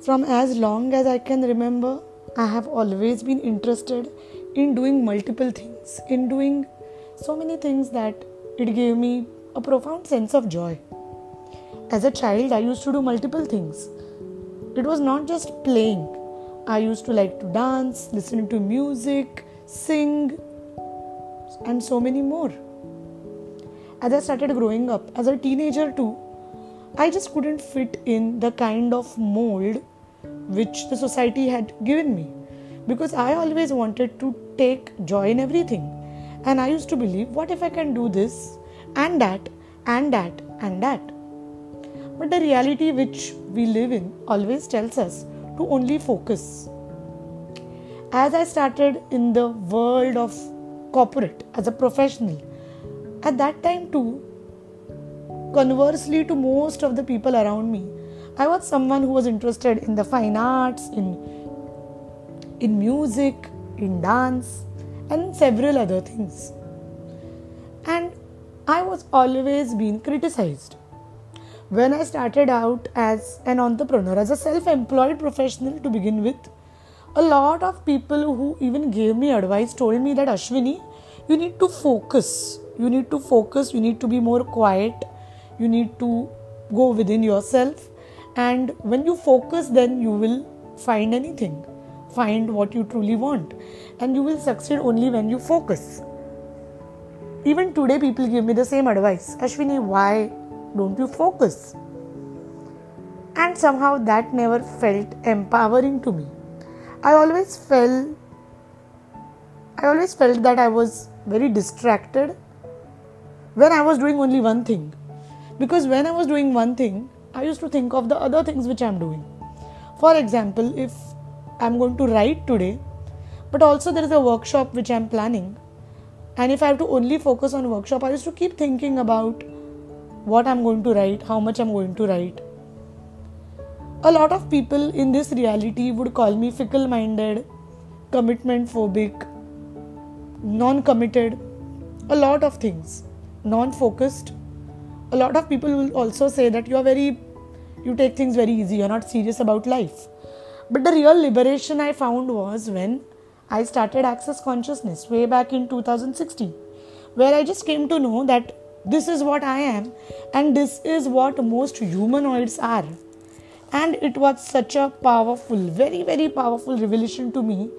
From as long as I can remember, I have always been interested in doing multiple things, in doing so many things that it gave me a profound sense of joy. As a child, I used to do multiple things. It was not just playing. I used to like to dance, listen to music, sing, and so many more. As I started growing up, as a teenager too, I just couldn't fit in the kind of mold which the society had given me, because I always wanted to take joy in everything. And I used to believe, what if I can do this and that and that and that? But the reality which we live in always tells us to only focus. As I started in the world of corporate as a professional, at that time too, conversely to most of the people around me, I was someone who was interested in the fine arts, in music, in dance, and several other things. And I was always being criticized. When I started out as an entrepreneur, as a self-employed professional to begin with, a lot of people who even gave me advice told me that, Ashwini, you need to focus. You need to be more quiet. You need to go within yourself. And when you focus, then you will find anything. Find what you truly want. And you will succeed only when you focus. Even today, people give me the same advice. Ashwini, why don't you focus? And somehow that never felt empowering to me. I always felt that I was very distracted when I was doing only one thing. Because when I was doing one thing, I used to think of the other things which I am doing. For example, if I am going to write today, but also there is a workshop which I am planning, and if I have to only focus on workshop, I used to keep thinking about what I am going to write, how much I am going to write. A lot of people in this reality would call me fickle-minded, commitment phobic, non-committed, a lot of things, non-focused. A lot of people will also say that you take things very easy, you're not serious about life. But the real liberation I found was when I started Access Consciousness way back in 2016, where I just came to know that this is what I am and this is what most humanoids are. And it was such a powerful, very, very powerful revelation to me,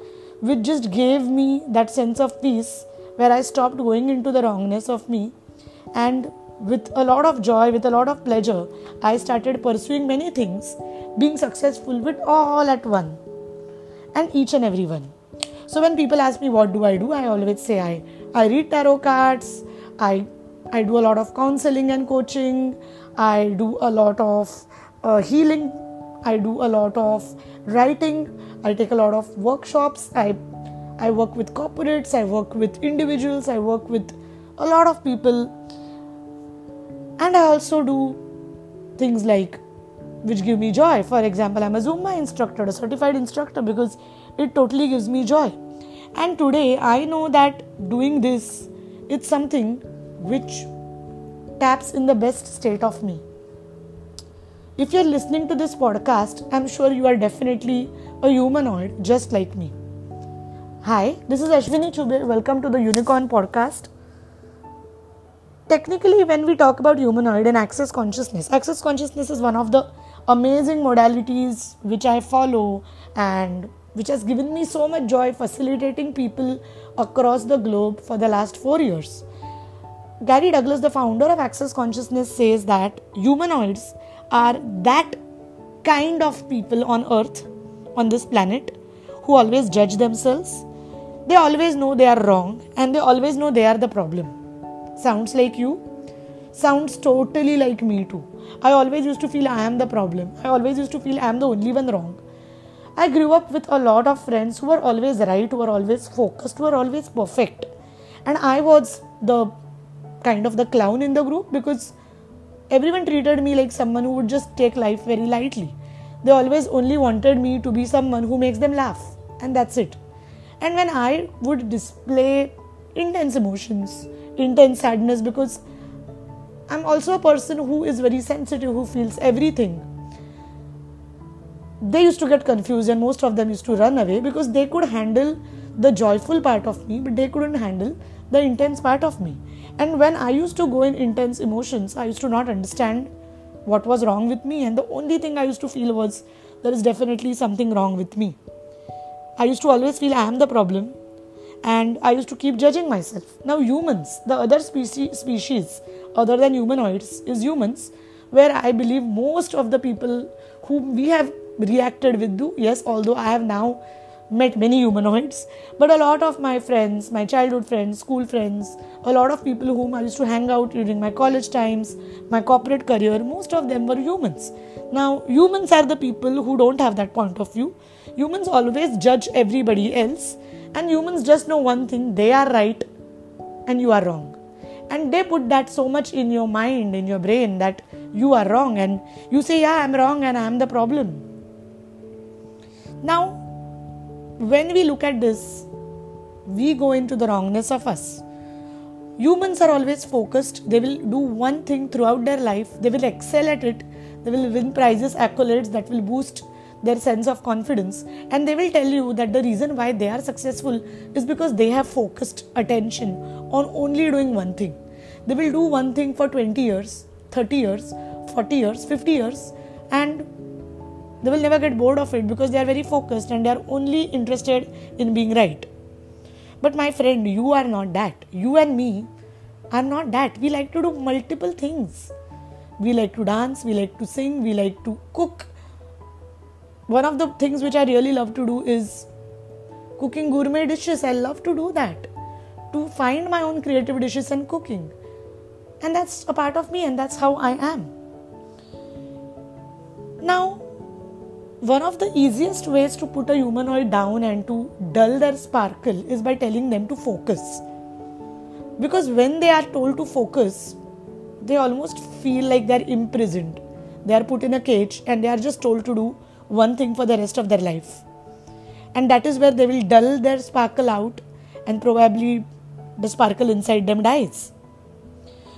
which just gave me that sense of peace where I stopped going into the wrongness of me, and with a lot of joy, with a lot of pleasure, I started pursuing many things, being successful with all at one and each and every one. So when people ask me what do, I always say I read tarot cards, I do a lot of counseling and coaching, I do a lot of healing, I do a lot of writing, I take a lot of workshops, I work with corporates, I work with individuals, I work with a lot of people. And I also do things like which give me joy. For example, I'm a Zumba instructor, a certified instructor, because it totally gives me joy. And today I know that doing this, it's something which taps in the best state of me. If you're listening to this podcast, I'm sure you are definitely a humanoid just like me. Hi, this is Ashwini Chube. Welcome to the Unicorn Podcast. Technically, when we talk about humanoid and Access Consciousness is one of the amazing modalities which I follow and which has given me so much joy facilitating people across the globe for the last 4 years. Gary Douglas, the founder of Access Consciousness, says that humanoids are that kind of people on earth, on this planet, who always judge themselves. They always know they are wrong and they always know they are the problem. Sounds like you? Sounds totally like me too. I always used to feel I am the problem. I always used to feel I am the only one wrong. I grew up with a lot of friends who were always right, who were always focused, who were always perfect. And I was the kind of the clown in the group because everyone treated me like someone who would just take life very lightly. They always only wanted me to be someone who makes them laugh. And that's it. And when I would display intense emotions, intense sadness, because I'm also a person who is very sensitive, who feels everything, they used to get confused and most of them used to run away because they could handle the joyful part of me, but they couldn't handle the intense part of me. And when I used to go in intense emotions, I used to not understand what was wrong with me, and the only thing I used to feel was there is definitely something wrong with me. I used to always feel I am the problem, and I used to keep judging myself. Now humans, the other species other than humanoids is humans, where I believe most of the people whom we have reacted with do. Yes, although I have now met many humanoids, but a lot of my friends, my childhood friends, school friends, a lot of people whom I used to hang out during my college times, my corporate career, most of them were humans. Now humans are the people who don't have that point of view. Humans always judge everybody else, and humans just know one thing: they are right and you are wrong. And they put that so much in your mind, in your brain, that you are wrong, and you say, yeah, I'm wrong and I'm the problem. Now, when we look at this, we go into the wrongness of us. Humans are always focused. They will do one thing throughout their life. They will excel at it. They will win prizes, accolades that will boost their sense of confidence. And they will tell you that the reason why they are successful is because they have focused attention on only doing one thing. They will do one thing for 20 years, 30 years, 40 years, 50 years, and they will never get bored of it because they are very focused and they are only interested in being right. But my friend, you are not that. You and me are not that. We like to do multiple things. We like to dance, we like to sing, we like to cook. One of the things which I really love to do is cooking gourmet dishes. I love to do that. To find my own creative dishes and cooking. And that's a part of me, and that's how I am. Now, one of the easiest ways to put a humanoid down and to dull their sparkle is by telling them to focus. Because when they are told to focus, they almost feel like they are imprisoned. They are put in a cage and they are just told to do one thing for the rest of their life. And that is where they will dull their sparkle out, and probably the sparkle inside them dies.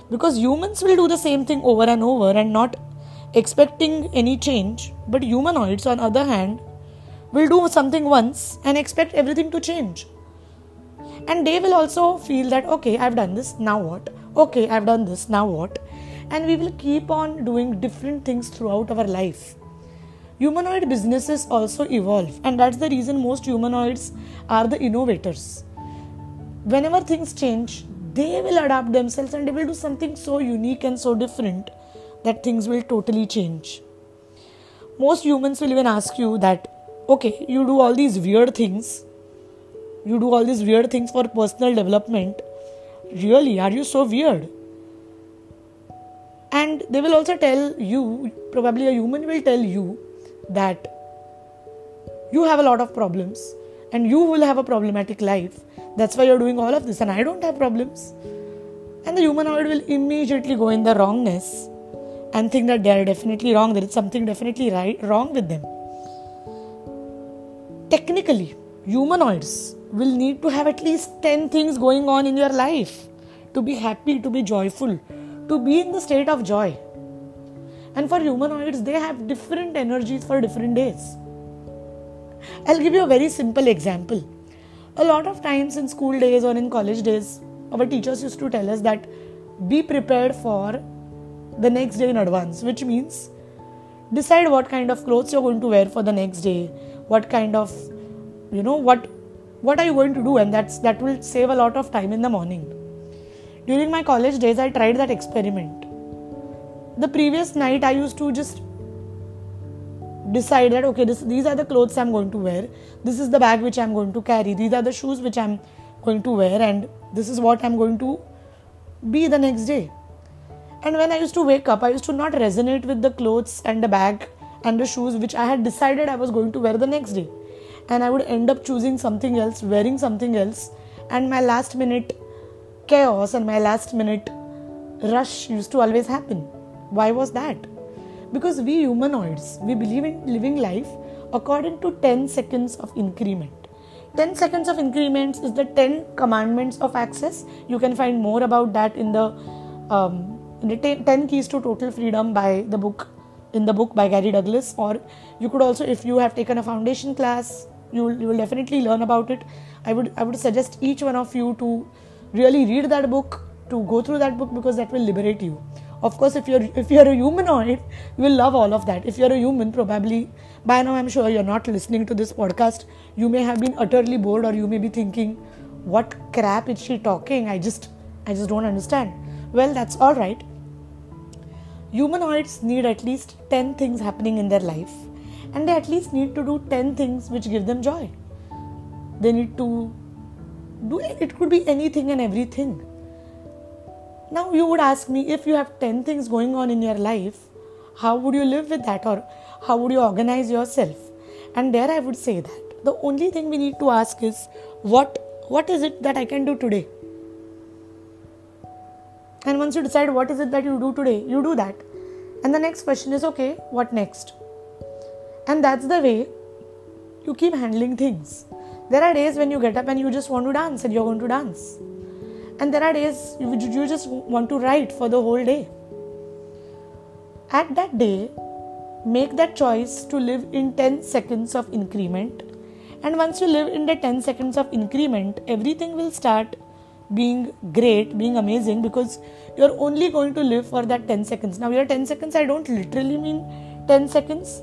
Because humans will do the same thing over and over and not expecting any change, but humanoids on the other hand will do something once and expect everything to change. And they will also feel that, okay, I've done this, now what? Okay, I've done this, now what? And we will keep on doing different things throughout our life. Humanoid businesses also evolve, and that's the reason most humanoids are the innovators. Whenever things change, they will adapt themselves and they will do something so unique and so different that things will totally change. Most humans will even ask you that, okay, you do all these weird things. You do all these weird things for personal development. Really, are you so weird? And they will also tell you, probably a human will tell you that you have a lot of problems and you will have a problematic life. That's why you're doing all of this and I don't have problems. And the humanoid will immediately go in the wrongness and think that they are definitely wrong. There is something definitely wrong with them. Technically, humanoids will need to have at least 10 things going on in your life to be happy, to be joyful, to be in the state of joy. And for humanoids, they have different energies for different days. I'll give you a very simple example. A lot of times in school days or in college days, our teachers used to tell us that be prepared for the next day in advance, which means decide what kind of clothes you're going to wear for the next day, what kind of, what are you going to do, and that will save a lot of time in the morning. During my college days, I tried that experiment. The previous night, I used to just decide that, okay, these are the clothes I'm going to wear, this is the bag which I'm going to carry, these are the shoes which I'm going to wear, and this is what I'm going to be the next day. And when I used to wake up, I used to not resonate with the clothes and the bag and the shoes which I had decided I was going to wear the next day. And I would end up choosing something else, wearing something else, and my last minute chaos and my last minute rush used to always happen. Why was that? Because we humanoids, we believe in living life according to 10 seconds of increment. 10 seconds of increments is the 10 commandments of access. You can find more about that in the 10 Keys to Total Freedom by the book in the book by Gary Douglas, or you could also, if you have taken a foundation class, you will definitely learn about it. I would suggest each one of you to really read that book, to go through that book, because that will liberate you. Of course, if you're a humanoid, you will love all of that. If you're a human, probably by now I'm sure you're not listening to this podcast. You may have been utterly bored, or you may be thinking, what crap is she talking? I just don't understand. Well, that's all right. Humanoids need at least 10 things happening in their life, and they at least need to do 10 things which give them joy. They need to do it, could be anything and everything. Now you would ask me, if you have 10 things going on in your life, how would you live with that, or how would you organize yourself? And there I would say that the only thing we need to ask is, what is it that I can do today? And once you decide what is it that you do today, you do that. And the next question is, okay, what next? And that's the way you keep handling things. There are days when you get up and you just want to dance, and you're going to dance. And there are days you just want to write for the whole day. At that day, make that choice to live in 10 seconds of increment. And once you live in the 10 seconds of increment, everything will start being great, being amazing, because you're only going to live for that 10 seconds. Now, your 10 seconds, I don't literally mean 10 seconds.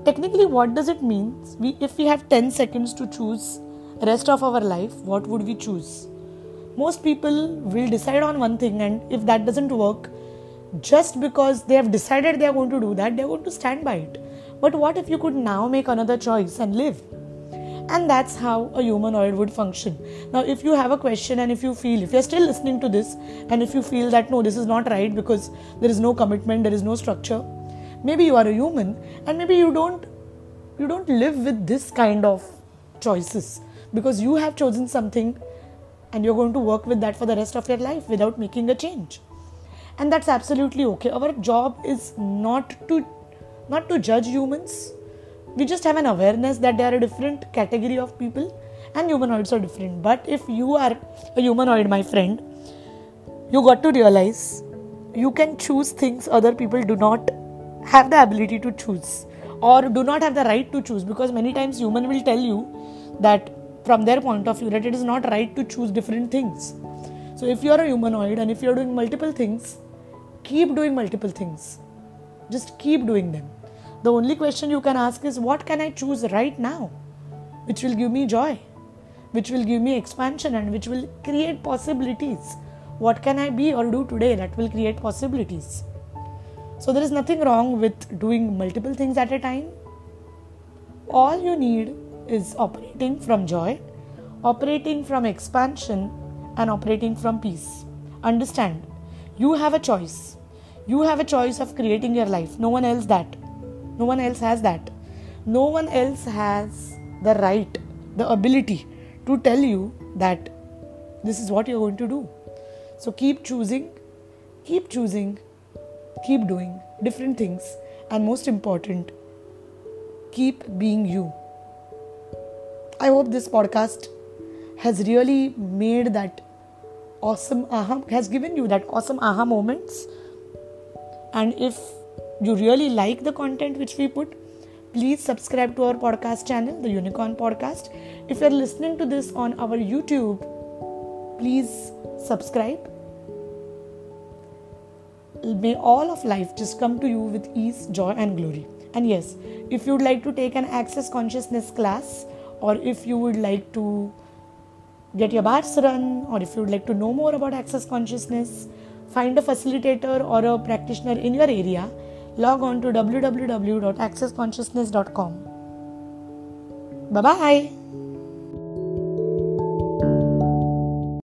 Technically, what does it mean? If we have 10 seconds to choose rest of our life, what would we choose? Most people will decide on one thing, and if that doesn't work, just because they have decided they are going to do that, they are going to stand by it. But what if you could now make another choice and live? And that's how a humanoid would function. Now, if you have a question, and if you're still listening to this, and if you feel that no, this is not right because there is no commitment, there is no structure, maybe you are a human, and maybe you don't live with this kind of choices, because you have chosen something and you're going to work with that for the rest of your life without making a change. And that's absolutely okay. Our job is not to judge humans. We just have an awareness that there are a different category of people, and humanoids are different. But if you are a humanoid, my friend, you got to realize you can choose things other people do not have the ability to choose, or do not have the right to choose, because many times human will tell you that from their point of view that it is not right to choose different things. So if you are a humanoid and if you are doing multiple things, keep doing multiple things. Just keep doing them. The only question you can ask is, what can I choose right now which will give me joy, which will give me expansion, and which will create possibilities? What can I be or do today that will create possibilities? So there is nothing wrong with doing multiple things at a time. All you need is operating from joy, operating from expansion, and operating from peace. Understand, you have a choice. You have a choice of creating your life. No one else has that. No one else has the right, the ability to tell you that this is what you're going to do. So keep choosing, keep doing different things, and most important, keep being you. I hope this podcast has really made that awesome has given you that awesome aha moments. And if you really like the content which we put, please subscribe to our podcast channel, the Unicorn Podcast. If you're listening to this on our YouTube, please subscribe. May all of life just come to you with ease, joy, and glory. And yes, if you would like to take an Access Consciousness class, or if you would like to get your bars run, or if you would like to know more about Access Consciousness, find a facilitator or a practitioner in your area, log on to www.accessconsciousness.com. Bye-bye.